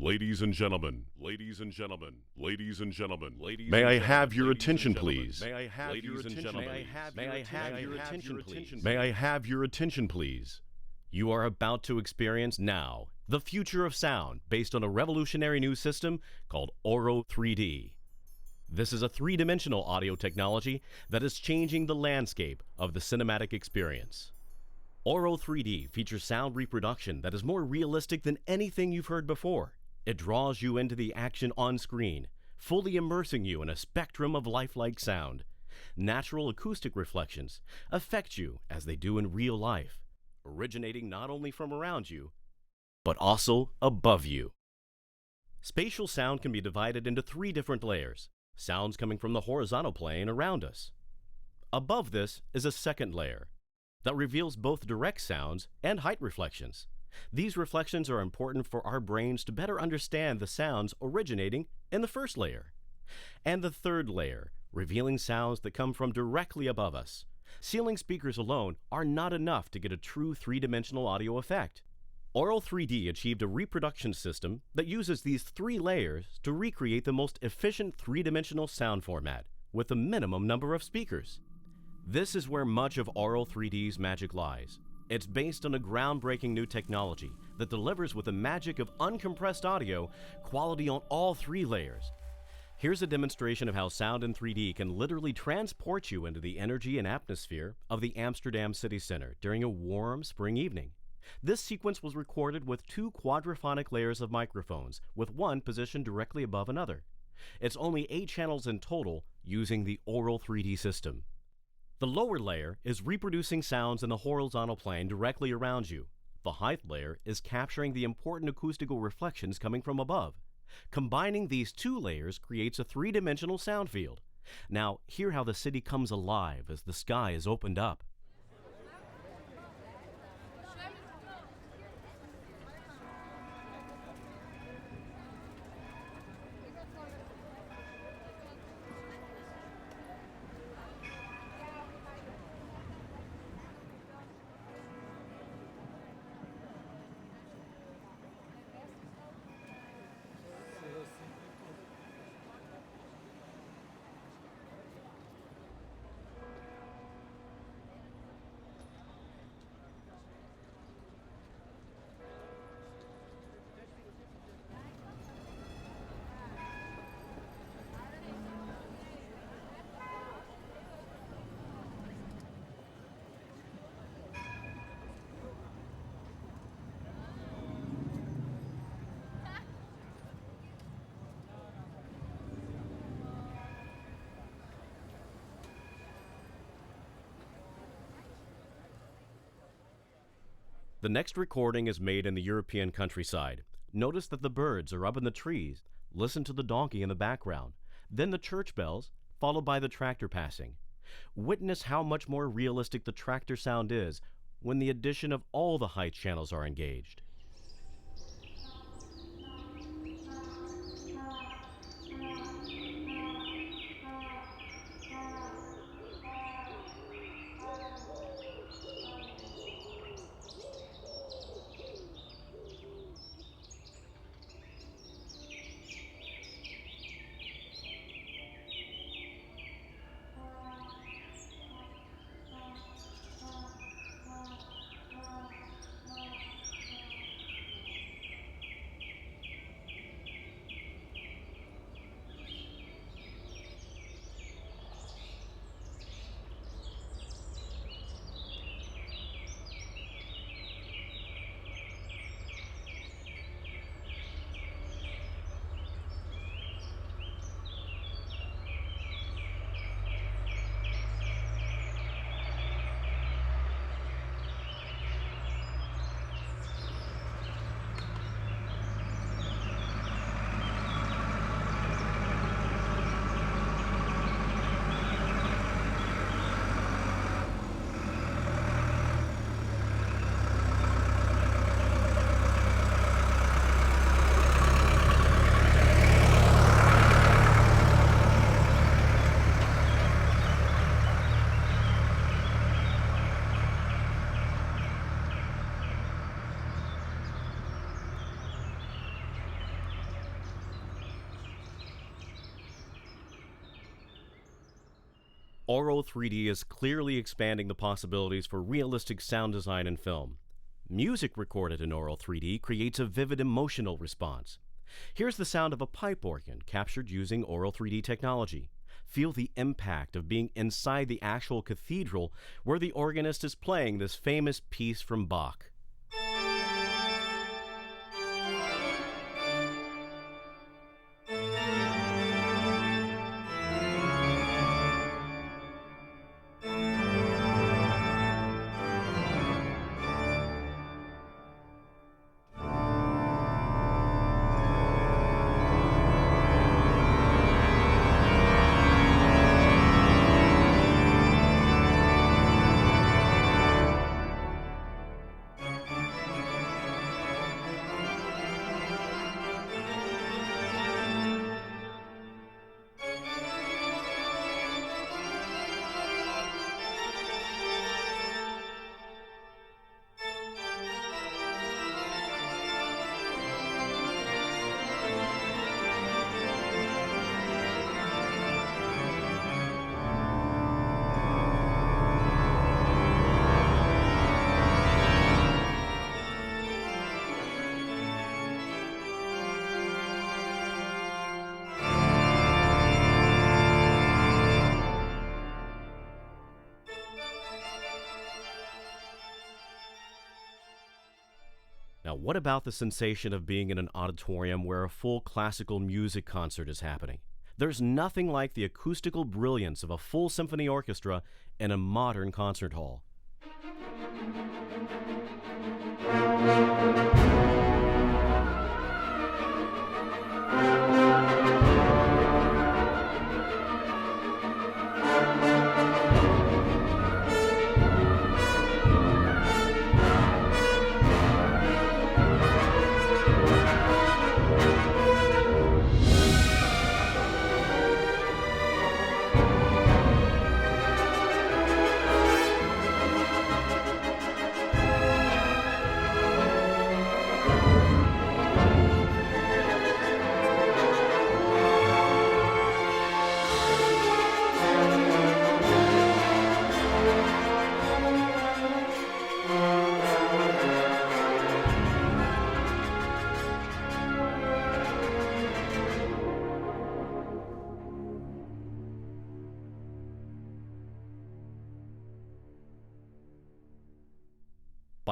Ladies and gentlemen, ladies and gentlemen, ladies and gentlemen, ladies. May I have your attention, please? May I have your attention, May I please? have May your I attention, have your please? attention, please? May I have your attention, please? You are about to experience now the future of sound based on a revolutionary new system called Auro 3D. This is a three-dimensional audio technology that is changing the landscape of the cinematic experience. Auro 3D features sound reproduction that is more realistic than anything you've heard before. It draws you into the action on screen, fully immersing you in a spectrum of lifelike sound. Natural acoustic reflections affect you as they do in real life, originating not only from around you, but also above you. Spatial sound can be divided into three different layers, sounds coming from the horizontal plane around us. Above this is a second layer that reveals both direct sounds and height reflections. These reflections are important for our brains to better understand the sounds originating in the first layer. And the third layer, revealing sounds that come from directly above us. Ceiling speakers alone are not enough to get a true three-dimensional audio effect. Auro 3D achieved a reproduction system that uses these three layers to recreate the most efficient three-dimensional sound format with a minimum number of speakers. This is where much of Auro 3D's magic lies. It's based on a groundbreaking new technology that delivers with the magic of uncompressed audio quality on all three layers. Here's a demonstration of how sound in 3D can literally transport you into the energy and atmosphere of the Amsterdam city center during a warm spring evening. This sequence was recorded with two quadraphonic layers of microphones, with one positioned directly above another. It's only 8 channels in total using the Auro 3D system. The lower layer is reproducing sounds in the horizontal plane directly around you. The height layer is capturing the important acoustical reflections coming from above. Combining these two layers creates a three-dimensional sound field. Now, hear how the city comes alive as the sky is opened up. The next recording is made in the European countryside. Notice that the birds are up in the trees. Listen to the donkey in the background. Then the church bells, followed by the tractor passing. Witness how much more realistic the tractor sound is when the addition of all the height channels are engaged. Auro 3D is clearly expanding the possibilities for realistic sound design in film. Music recorded in Auro 3D creates a vivid emotional response. Here's the sound of a pipe organ captured using Auro 3D technology. Feel the impact of being inside the actual cathedral where the organist is playing this famous piece from Bach. Now, what about the sensation of being in an auditorium where a full classical music concert is happening? There's nothing like the acoustical brilliance of a full symphony orchestra in a modern concert hall.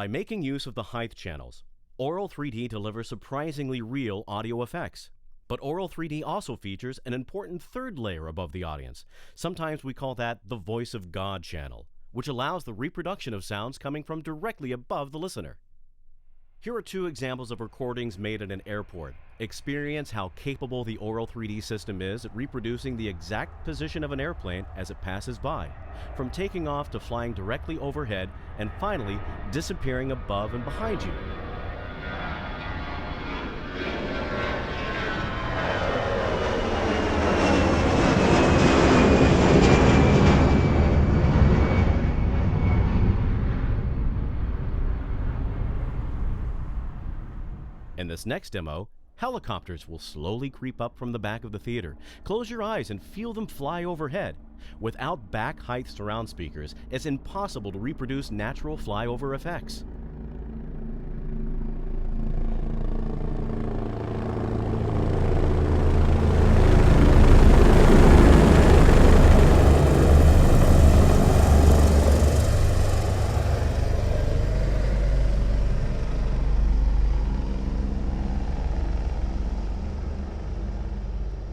By making use of the height channels, Auro 3D delivers surprisingly real audio effects. But Auro 3D also features an important third layer above the audience. Sometimes we call that the Voice of God channel, which allows the reproduction of sounds coming from directly above the listener. Here are two examples of recordings made at an airport. Experience how capable the Auro 3D system is at reproducing the exact position of an airplane as it passes by, from taking off to flying directly overhead and finally disappearing above and behind you. In this next demo, helicopters will slowly creep up from the back of the theater. Close your eyes and feel them fly overhead. Without back height surround speakers, it's impossible to reproduce natural flyover effects.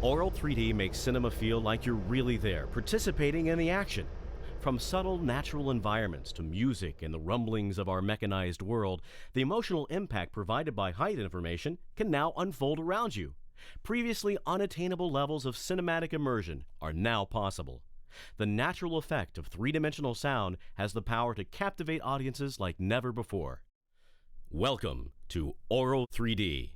Auro 3D makes cinema feel like you're really there, participating in the action. From subtle natural environments to music and the rumblings of our mechanized world, the emotional impact provided by height information can now unfold around you. Previously unattainable levels of cinematic immersion are now possible. The natural effect of three-dimensional sound has the power to captivate audiences like never before. Welcome to Auro 3D.